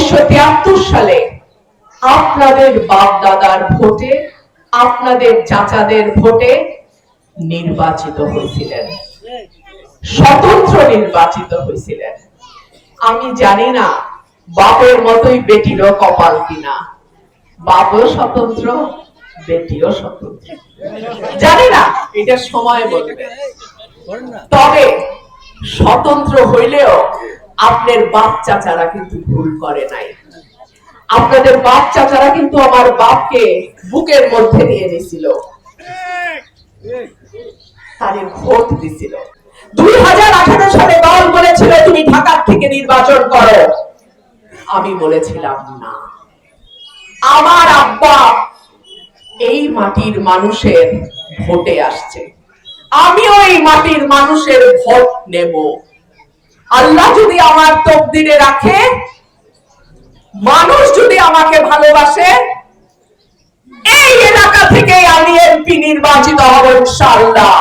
1973 সালে আপনাদের বাপ দাদার ভোটে, আপনাদের চাচাদের ভোটে নির্বাচিত হয়েছিলেন, স্বতন্ত্র নির্বাচিত হয়েছিলেন। আমি জানি না বাপের মতোই বেটিরও কপাল কিনা, বাপও স্বতন্ত্র, বেটিও স্বতন্ত্র, জানি না, এটা সময় বলবে। তবে স্বতন্ত্র হইলেও আপনার বাপ চাচারা কিন্তু ভুল করে নাই। আপনাদের বাপ চাচারা কিন্তু আমার বাপকে বুকের মধ্যে নিয়ে নিয়েছিল, তারে ভোট দিছিল। 2018 সালে দল বলেছিল তুমি ঢাকা থেকে নির্বাচন করো, আমি বলেছিলাম না। আমার আব্বা এই মাটির মানুষের ভোটে আসছে, আমিও এই মাটির মানুষের ভোট নেব। আল্লাহ যদি আমার তকদিরে রাখে, মানুষ যদি আমাকে ভালোবাসে, এই এলাকা থেকে আমি এমপি নির্বাচিত হব ইনশাআল্লাহ।